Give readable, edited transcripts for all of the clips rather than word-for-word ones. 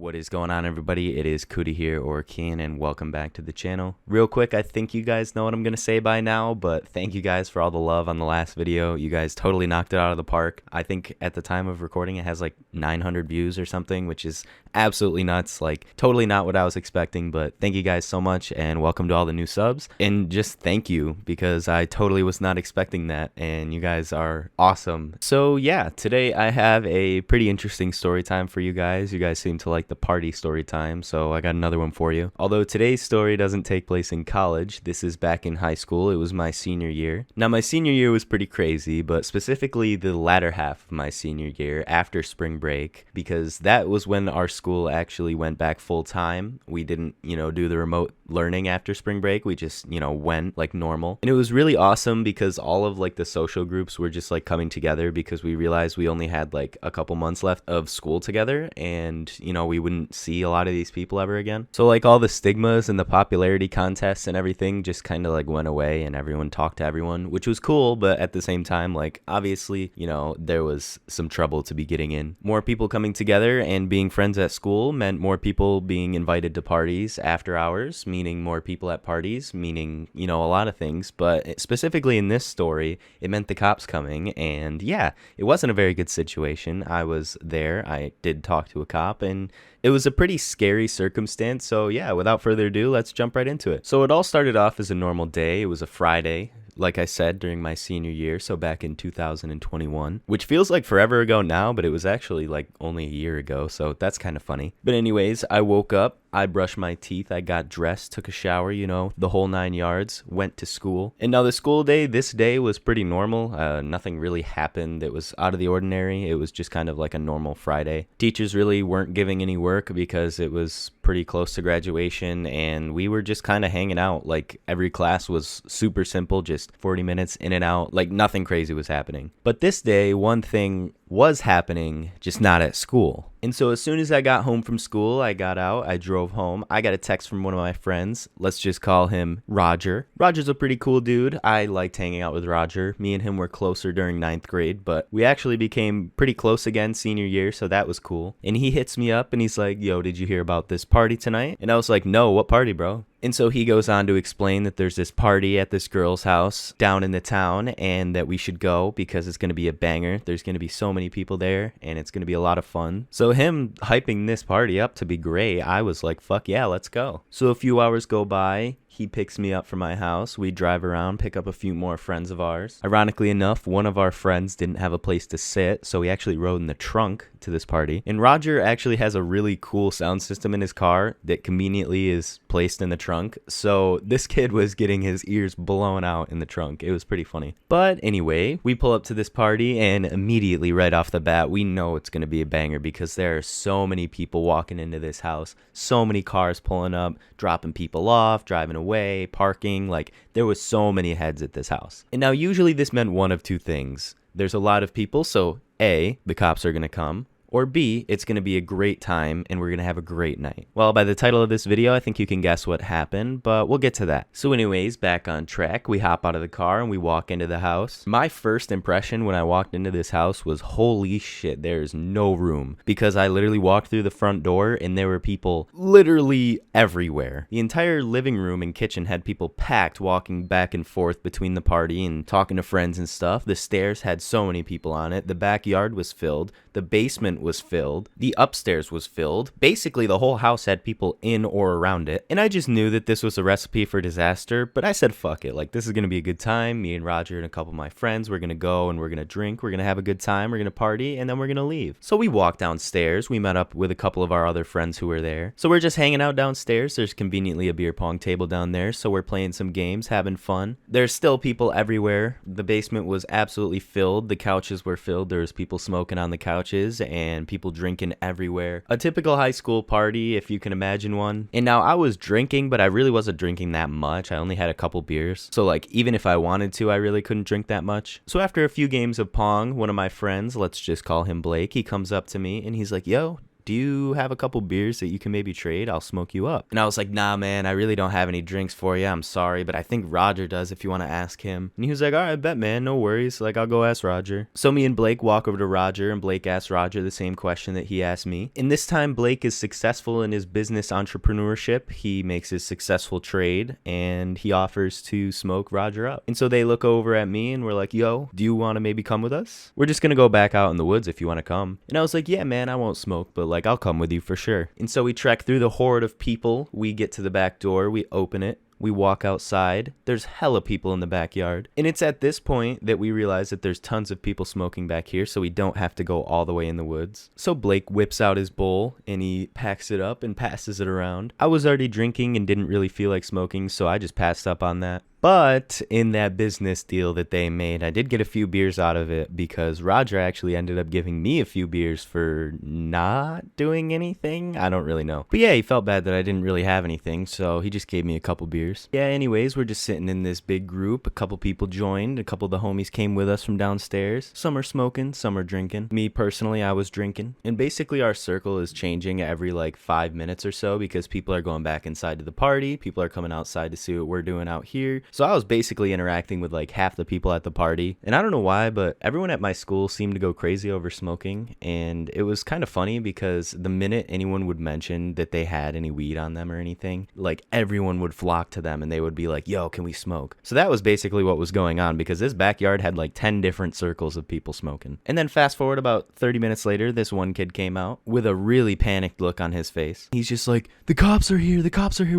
What is going on, everybody? It is Cuda here, or Kian, and welcome back to the channel. Real quick, I think you guys know what I'm going to say by now, but thank you guys for all the love on the last video. You guys totally knocked it out of the park. I think at the time of recording, it has like 900 views or something, which is absolutely nuts. Like, totally not what I was expecting, but thank you guys so much, and welcome to all the new subs. And just thank you, because I totally was not expecting that, and you guys are awesome. So yeah, today I have a pretty interesting story time for you guys. You guys seem to like the party story time, so I got another one for you. Although today's story doesn't take place in college, this is back in high school. It was my senior year. Now, my senior year was pretty crazy, but specifically the latter half of my senior year after spring break, because that was when our school actually went back full time. We didn't, do the remote learning after spring break. We just, went like normal. And it was really awesome because all of like the social groups were just like coming together, because we realized we only had like a couple months left of school together, and we wouldn't see a lot of these people ever again. So like all the stigmas and the popularity contests and everything just kind of like went away, and everyone talked to everyone, which was cool. But at the same time, like obviously, there was some trouble to be getting in. More people coming together and being friends at school meant more people being invited to parties after hours, meaning more people at parties, meaning, a lot of things. But specifically in this story, it meant the cops coming. And yeah, it wasn't a very good situation. I was there. I did talk to a cop, and it was a pretty scary circumstance. So yeah, without further ado, let's jump right into it. So it all started off as a normal day. It was a Friday, like I said, during my senior year, so back in 2021, which feels like forever ago now, but it was actually like only a year ago, so that's kind of funny. But anyways, I woke up, I brushed my teeth, I got dressed, took a shower, the whole 9 yards, went to school. And now the school day, this day was pretty normal. Nothing really happened that was out of the ordinary. It was just kind of like a normal Friday. Teachers really weren't giving any work because it was pretty close to graduation, and we were just kind of hanging out. Like every class was super simple, just 40 minutes in and out, like nothing crazy was happening. But this day, one thing was happening, just not at school. And so as soon as I got home from school, I got out, I drove home. I got a text from one of my friends. Let's just call him Roger. Roger's a pretty cool dude. I liked hanging out with Roger. Me and him were closer during 9th grade, but we actually became pretty close again senior year, so that was cool. And he hits me up and he's like, "Yo, did you hear about this party tonight?" And I was like, "No, what party, bro?" And so he goes on to explain that there's this party at this girl's house down in the town, and that we should go because it's going to be a banger. There's going to be so many people there, and it's going to be a lot of fun. So him hyping this party up to be great, I was like, fuck yeah, let's go. So a few hours go by. He picks me up from my house. We drive around, pick up a few more friends of ours. Ironically enough, one of our friends didn't have a place to sit, so we actually rode in the trunk to this party. And Roger actually has a really cool sound system in his car that conveniently is placed in the trunk. So this kid was getting his ears blown out in the trunk. It was pretty funny. But anyway, we pull up to this party, and immediately right off the bat, we know it's going to be a banger because there are so many people walking into this house, so many cars pulling up, dropping people off, driving away, parking. Like, there was so many heads at this house. And now usually this meant one of two things. There's a lot of people, so A, the cops are going to come, or B, it's going to be a great time and we're going to have a great night. Well, by the title of this video, I think you can guess what happened, but we'll get to that. So anyways, back on track, we hop out of the car and we walk into the house. My first impression when I walked into this house was, holy shit, there's no room. Because I literally walked through the front door and there were people literally everywhere. The entire living room and kitchen had people packed, walking back and forth between the party and talking to friends and stuff. The stairs had so many people on it. The backyard was filled. The basement was filled. The upstairs was filled. Basically, the whole house had people in or around it. And I just knew that this was a recipe for disaster, but I said, fuck it. Like, this is going to be a good time. Me and Roger and a couple of my friends, we're going to go and we're going to drink. We're going to have a good time. We're going to party, and then we're going to leave. So we walked downstairs. We met up with a couple of our other friends who were there. So we're just hanging out downstairs. There's conveniently a beer pong table down there. So we're playing some games, having fun. There's still people everywhere. The basement was absolutely filled. The couches were filled. There was people smoking on the couches and people drinking everywhere. A typical high school party, if you can imagine one. And now I was drinking, but I really wasn't drinking that much. I only had a couple beers. So like, even if I wanted to, I really couldn't drink that much. So after a few games of pong, one of my friends, let's just call him Blake, he comes up to me and he's like, "Yo, do you have a couple beers that you can maybe trade? I'll smoke you up. And I was like, nah, man, I really don't have any drinks for you. I'm sorry, but I think Roger does if you want to ask him. And he was like, all right, bet, man, no worries. Like, I'll go ask Roger. So me and Blake walk over to Roger, and Blake asks Roger the same question that he asked me. And this time, Blake is successful in his business entrepreneurship. He makes his successful trade, and he offers to smoke Roger up. And so they look over at me, and we're like, yo, do you want to maybe come with us? We're just going to go back out in the woods if you want to come. And I was like, yeah, man, I won't smoke, but like, I'll come with you for sure. And so we trek through the horde of people. We get to the back door. We open it. We walk outside. There's hella people in the backyard. And it's at this point that we realize that there's tons of people smoking back here, so we don't have to go all the way in the woods. So Blake whips out his bowl and he packs it up and passes it around. I was already drinking and didn't really feel like smoking, so I just passed up on that. But in that business deal that they made, I did get a few beers out of it because Roger actually ended up giving me a few beers for not doing anything. I don't really know. But yeah, he felt bad that I didn't really have anything, so he just gave me a couple beers. Yeah, anyways, we're just sitting in this big group. A couple people joined. A couple of the homies came with us from downstairs. Some are smoking, some are drinking. Me personally, I was drinking. And basically our circle is changing every like 5 minutes or so because people are going back inside to the party. People are coming outside to see what we're doing out here. So I was basically interacting with like half the people at the party. And I don't know why, but everyone at my school seemed to go crazy over smoking. And it was kind of funny because the minute anyone would mention that they had any weed on them or anything, like everyone would flock to them and they would be like, yo, can we smoke? So that was basically what was going on because this backyard had like 10 different circles of people smoking. And then fast forward about 30 minutes later, this one kid came out with a really panicked look on his face. He's just like, the cops are here,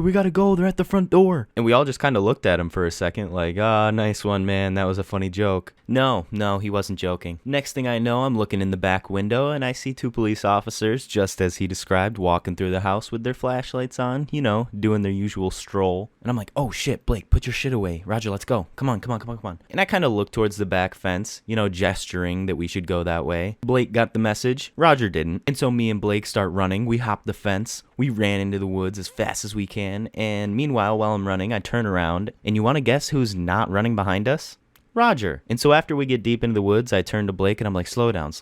we gotta go, they're at the front door. And we all just kind of looked at him for a second like, nice one, man, that was a funny joke. No, he wasn't joking. Next thing I know, I'm looking in the back window and I see two police officers, just as he described, walking through the house with their flashlights on, you know, doing their usual stroll. And I'm like, oh shit, Blake, put your shit away. Roger, let's go. Come on. And I kind of looked towards the back fence, you know, gesturing that we should go that way. Blake got the message. Roger didn't. And so me and Blake start running. We hop the fence. We ran into the woods as fast as we can. And meanwhile, while I'm running, I turn around. And you want to guess who's not running behind us? Roger. And so after we get deep into the woods, I turn to Blake and I'm like, slow down.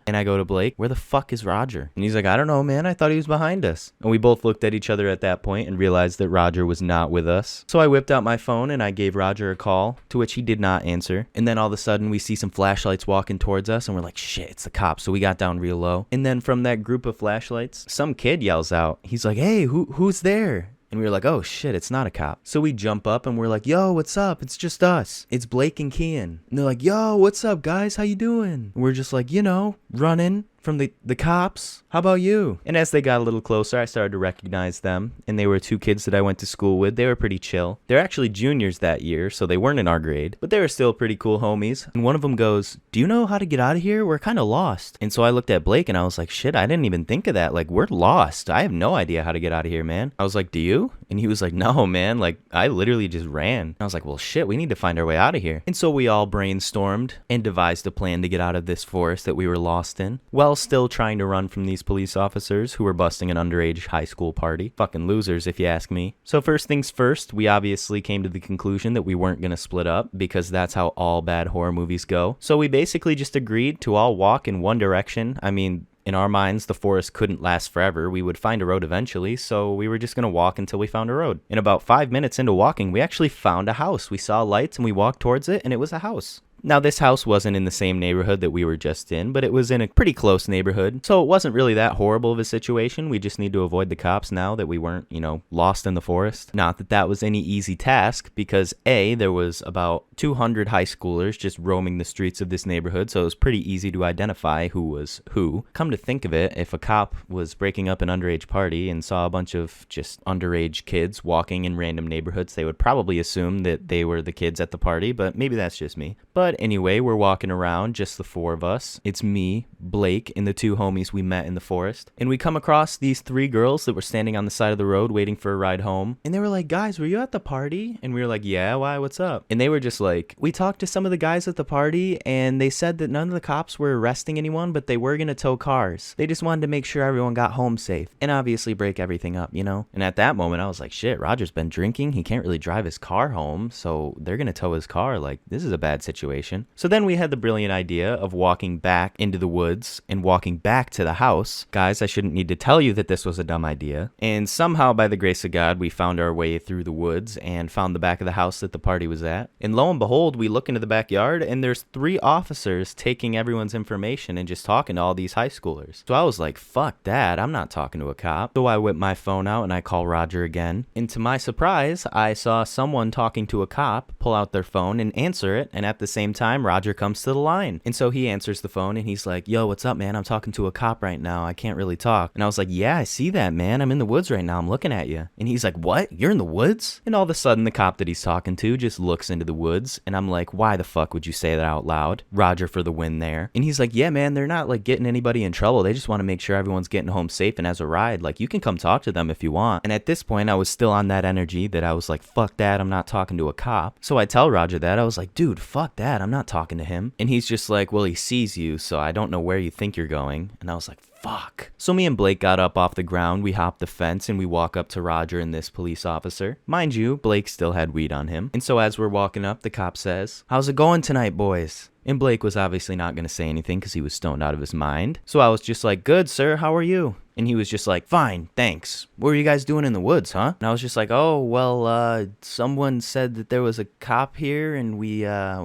And I go to Blake, where the fuck is Roger? And he's like, I don't know, man. I thought he was behind us. And we both looked at each other at that point and realized that Roger was not with us. So I whipped out my phone and I gave Roger a call, to which he did not answer. And then all of a sudden we see some flashlights walking towards us and we're like, shit, it's the cops. So we got down real low. And then from that group of flashlights, some kid yells out. He's like, hey, who's there? And we were like, oh shit, it's not a cop. So we jump up and we're like, yo, what's up? It's just us. It's Blake and Kian. And they're like, yo, what's up, guys? How you doing? And we're just like, you know, running from the cops. How about you? And as they got a little closer, I started to recognize them. And they were two kids that I went to school with. They were pretty chill. They're actually juniors that year, so they weren't in our grade. But they were still pretty cool homies. And one of them goes, do you know how to get out of here? We're kind of lost. And so I looked at Blake and I was like, shit, I didn't even think of that. Like, we're lost. I have no idea how to get out of here, man. I was like, do you? And he was like, no, man. Like, I literally just ran. And I was like, well, shit, we need to find our way out of here. And so we all brainstormed and devised a plan to get out of this forest that we were lost in, while still trying to run from these police officers who were busting an underage high school party. Fucking losers, if you ask me. So first things first, we obviously came to the conclusion that we weren't going to split up because that's how all bad horror movies go. So we basically just agreed to all walk in one direction. I mean, in our minds, the forest couldn't last forever. We would find a road eventually, so we were just going to walk until we found a road. In about 5 minutes into walking, we actually found a house. We saw lights and we walked towards it, and it was a house. Now, this house wasn't in the same neighborhood that we were just in, but it was in a pretty close neighborhood, so it wasn't really that horrible of a situation. We just need to avoid the cops now that we weren't, you know, lost in the forest. Not that that was any easy task, because A, there was about 200 high schoolers just roaming the streets of this neighborhood, so it was pretty easy to identify who was who. Come to think of it, if a cop was breaking up an underage party and saw a bunch of just underage kids walking in random neighborhoods, they would probably assume that they were the kids at the party, but maybe that's just me. But anyway, we're walking around, just the four of us. It's me, Blake, and the two homies we met in the forest. And we come across these three girls that were standing on the side of the road waiting for a ride home. And they were like, guys, were you at the party? And we were like, yeah, why? What's up? And they were just like, we talked to some of the guys at the party, and they said that none of the cops were arresting anyone, but they were going to tow cars. They just wanted to make sure everyone got home safe. And obviously break everything up, you know? And at that moment, I was like, shit, Roger's been drinking. He can't really drive his car home, so they're going to tow his car. Like, this is a bad situation. situation. So then we had the brilliant idea of walking back into the woods and walking back to the house. Guys, I shouldn't need to tell you that this was a dumb idea. And somehow, by the grace of God, we found our way through the woods and found the back of the house that the party was at. And lo and behold, we look into the backyard and there's 3 officers taking everyone's information and just talking to all these high schoolers. So I was like, fuck that, I'm not talking to a cop. So I whip my phone out and I call Roger again. And to my surprise, I saw someone talking to a cop pull out their phone and answer it. And at the same time, Roger comes to the line. And so he answers the phone and he's like, yo, what's up, man? I'm talking to a cop right now. I can't really talk. And I was like, yeah, I see that, man. I'm in the woods right now. I'm looking at you. And he's like, what? You're in the woods? And all of a sudden, the cop that he's talking to just looks into the woods. And I'm like, why the fuck would you say that out loud? Roger for the win there. And he's like, yeah, man, they're not like getting anybody in trouble. They just want to make sure everyone's getting home safe and has a ride. Like, you can come talk to them if you want. And at this point, I was still on that energy that I was like, fuck that. I'm not talking to a cop. So I tell Roger that. I was like, dude, fuck that. I'm not talking to him. And he's just like, well, he sees you, so I don't know where you think you're going. And I was like, fuck. So me and Blake got up off the ground, we hopped the fence, and we walk up to Roger and this police officer. Mind you, Blake still had weed on him. And so as we're walking up, the cop says, how's it going tonight, boys? And Blake was obviously not going to say anything because he was stoned out of his mind. So I was just like, good, sir, how are you? And he was just like, fine, thanks. What were you guys doing in the woods, huh? And I was just like, oh, well, someone said that there was a cop here and we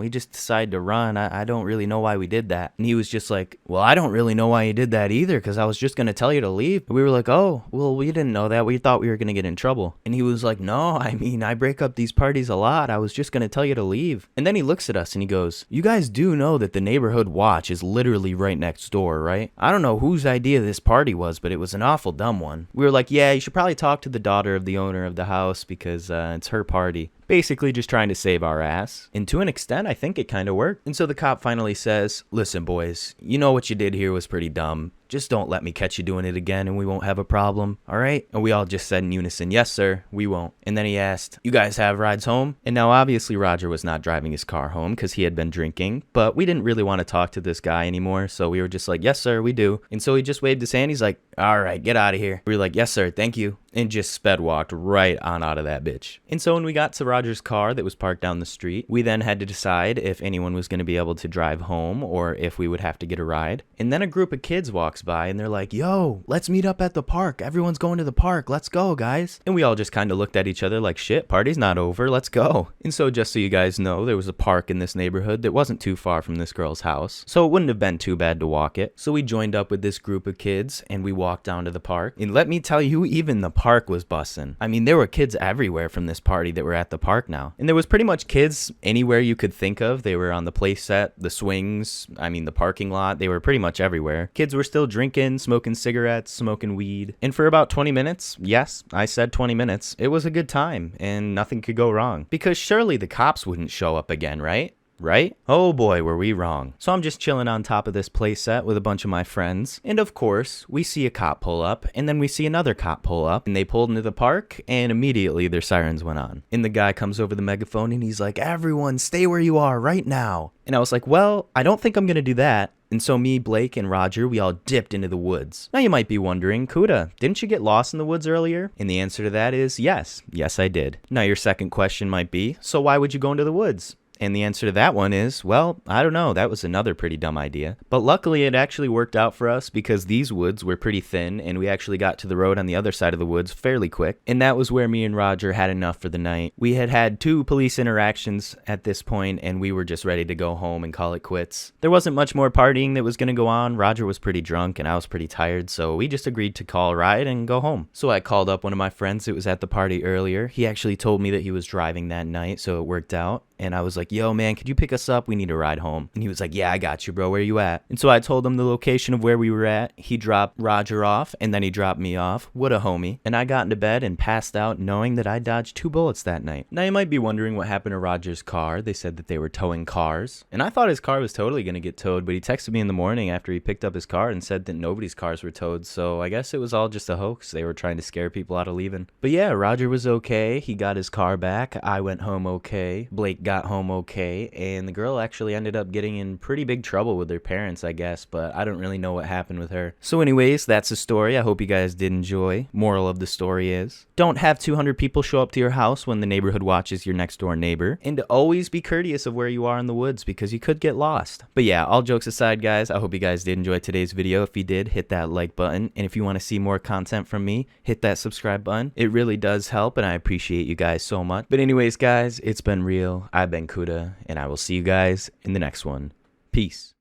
just decided to run. I don't really know why we did that. And he was just like, well, I don't really know why you did that either because I was just going to tell you to leave. And we were like, oh, well, we didn't know that. We thought we were going to get in trouble. And he was like, no, I mean, I break up these parties a lot. I was just going to tell you to leave. And then he looks at us and he goes, you guys do know that the neighborhood watch is literally right next door, right? I don't know whose idea this party was, but it was an awful dumb one. We were like, yeah, you should probably talk to the daughter of the owner of the house because it's her party. Basically just trying to save our ass. And to an extent, I think it kind of worked. And so the cop finally says, listen, boys, you know what you did here was pretty dumb. Just don't let me catch you doing it again and we won't have a problem, all right? And we all just said in unison, yes, sir, we won't. And then he asked, you guys have rides home? And now obviously Roger was not driving his car home because he had been drinking, but we didn't really want to talk to this guy anymore. So we were just like, yes, sir, we do. And so he just waved his hand. He's like, all right, get out of here. We were like, yes, sir, thank you. And just sped walked right on out of that bitch. And so when we got to Roger's car that was parked down the street, we then had to decide if anyone was going to be able to drive home or if we would have to get a ride. And then a group of kids walks by and they're like, yo, let's meet up at the park. Everyone's going to the park. Let's go, guys. And we all just kind of looked at each other like, shit, party's not over. Let's go. And so just so you guys know, there was a park in this neighborhood that wasn't too far from this girl's house. So it wouldn't have been too bad to walk it. So we joined up with this group of kids and we walked down to the park. And let me tell you, even the park was bussin'. I mean, there were kids everywhere from this party that were at the park now. And there was pretty much kids anywhere you could think of. They were on the play set, the swings, the parking lot. They were pretty much everywhere. Kids were still drinking, smoking cigarettes, smoking weed. And for about 20 minutes, yes, I said 20 minutes, it was a good time and nothing could go wrong. Because surely the cops wouldn't show up again, right? Right? Oh boy, were we wrong. So I'm just chilling on top of this playset with a bunch of my friends. And of course, we see a cop pull up, and then we see another cop pull up, and they pulled into the park, and immediately their sirens went on. And the guy comes over the megaphone, and he's like, everyone, stay where you are right now. And I was like, well, I don't think I'm gonna do that. And so me, Blake, and Roger, we all dipped into the woods. Now you might be wondering, Cuda, didn't you get lost in the woods earlier? And the answer to that is yes. Yes, I did. Now your second question might be, so why would you go into the woods? And the answer to that one is, well, I don't know. That was another pretty dumb idea. But luckily, it actually worked out for us because these woods were pretty thin and we actually got to the road on the other side of the woods fairly quick. And that was where me and Roger had enough for the night. We had had 2 police interactions at this point and we were just ready to go home and call it quits. There wasn't much more partying that was going to go on. Roger was pretty drunk and I was pretty tired, so we just agreed to call a ride and go home. So I called up one of my friends that was at the party earlier. He actually told me that he was driving that night, so it worked out. And I was like, yo, man, could you pick us up? We need a ride home. And he was like, yeah, I got you, bro. Where you at? And so I told him the location of where we were at. He dropped Roger off, and then he dropped me off. What a homie. And I got into bed and passed out knowing that I dodged 2 bullets that night. Now, you might be wondering what happened to Roger's car. They said that they were towing cars. And I thought his car was totally going to get towed, but he texted me in the morning after he picked up his car and said that nobody's cars were towed. So I guess it was all just a hoax. They were trying to scare people out of leaving. But yeah, Roger was okay. He got his car back. I went home okay. Blake got home okay, and the girl actually ended up getting in pretty big trouble with her parents, I guess, but I don't really know what happened with her. So anyways, that's the story. I hope you guys did enjoy. Moral of the story is, don't have 200 people show up to your house when the neighborhood watch is your next door neighbor, and to always be courteous of where you are in the woods because you could get lost. But yeah, all jokes aside, guys, I hope you guys did enjoy today's video. If you did, hit that like button, and if you want to see more content from me, hit that subscribe button. It really does help, and I appreciate you guys so much. But anyways, guys, it's been real. I've been Cuda, and I will see you guys in the next one. Peace.